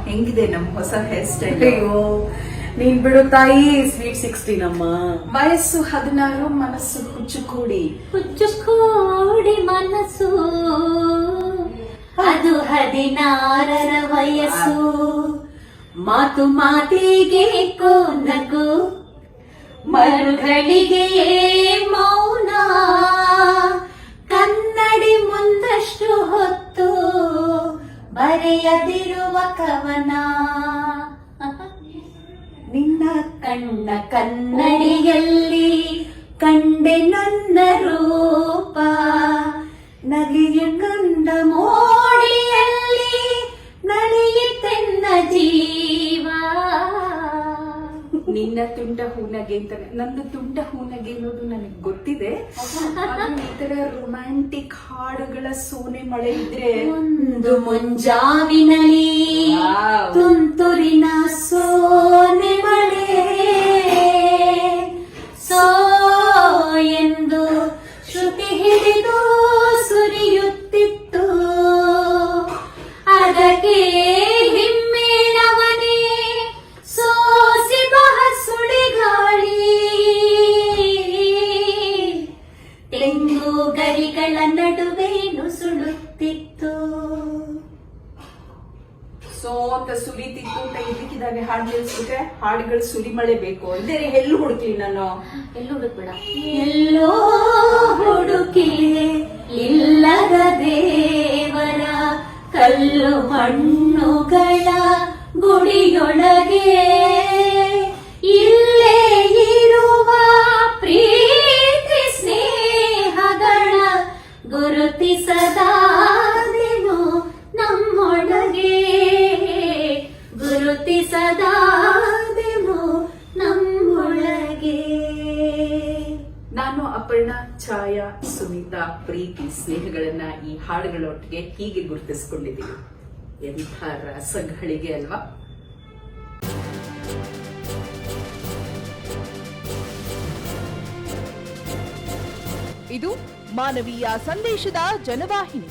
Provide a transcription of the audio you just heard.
ಹೆಂಗಿದೆ ನಮ್ಮ ಹೊಸ ಹೇರ್ ಸ್ಟೈಲ್? ಅಯ್ಯೋ ನೀನ್ ಬಿಡು ತಾಯಿ, ಸ್ವೀಟ್ 16 ಅಮ್ಮ. ವಯಸ್ಸು 16, ಮನಸ್ಸು ಹುಚ್ಚುಕೂಡಿ. ಹುಚ್ಚುಕೂಡಿ ಮನಸ್ಸು ಅದು 16ರ ವಯಸ್ಸು. ಮಾತು ಮಾತಿಗೆ ನಗು, ಮರುಗಳಿಗೆ ಮೌನ. ಕನ್ನಡಿ ಮುಂದಷ್ಟು ಹೊತ್ತು ಬರೆಯದಿರುವ ಕವನ. ನಿನ್ನ ಕಣ್ಣ ಕನ್ನಡಿಯಲ್ಲಿ ಕಂಡೆ ನನ್ನ ರೂಪ. ನಗೆಯ ಕಂಡ ಮೋಡಿಯಲ್ಲಿ ನಲಿಯಿತೆನ್ನ ಜೀವ. ನಿನ್ನ ತುಂಡ ಹೂನಗೆ ಅಂತ, ನಂದು ತುಂಡ ಹೂನಗೆ ಅನ್ನೋದು ನನಗೆ ಗೊತ್ತಿದೆ. ಆದ್ರೆ ಈ ತರ ರೊಮ್ಯಾಂಟಿಕ್ ಹಾಡುಗಳ ಸೋನೆ ಮಳೆ ಇದ್ರೆ ಒಂದು ಮುಂಜಾವಿನಲ್ಲಿ Wow. ತುಂತುರಿನ ಸೋನೆ ಮಳೆ. ಸೋ ಎಂದು ಶ್ರುತಿ ಹಿಡಿದು ಸುರಿಯುತ್ತಿತ್ತು. ಅದಕ್ಕೆ ಹಿಮ್ಮೇಳವನೇ ಸೋಸಿ ಬಹ ಸುಳಿಗಾಳಿ. ತೆಂಗು ಗರಿಗಳ ನಡುವೆ ನುಸುಳುತ್ತಿತ್ತು. ಸೋ ಅಂತ ಸುರಿತಿತ್ತು ಅಂತ ಇದಕ್ಕಿದ್ದಾವೆ ಹಾಡು ನಿಲ್ಸ್ಬಿಟ್ರೆ ಹಾಡುಗಳು ಸುರಿಮಳೆ ಬೇಕು ಅಂದ್ರೆ ಎಲ್ಲಿ ಹುಡುಕ್ಲಿ ನಾನು? ಎಲ್ಲೂ ಹುಡುಕ್ಬೇಡ. ಎಲ್ಲೋ ಹುಡುಕಿ ಇಲ್ಲದ ದೇವರ ಕಲ್ಲು ಮಣ್ಣುಗಳ ಗುಡಿಯೊಳಗೆ ಇಲ್ಲೇ ಇರುವ ಪ್ರೀತಿ ಸ್ನೇಹಗಳ ಗುರುತಿಸದಾದೆನು ನಮ್ಮೊಳಗೆ. ಗುರುತಿಸದಾದೆನು ನಮ್ಮೊಳಗೆ. ನಾನು ಅಪರ್ಣಾ, ಛಾಯಾ, ಸುನೀತಾ ಪ್ರೀತಿ ಸ್ನೇಹಗಳನ್ನ ಈ ಹಾಡುಗಳೊಟ್ಟಿಗೆ ಹೀಗೆ ಗುರುತಿಸ್ಕೊಂಡಿದ್ದೀವಿ. ಎಂಥ ರಸಗಳಿಗೆ ಅಲ್ವಾ? ಇದು ಮಾನವೀಯ ಸಂದೇಶದ ಜನವಾಹಿನಿ.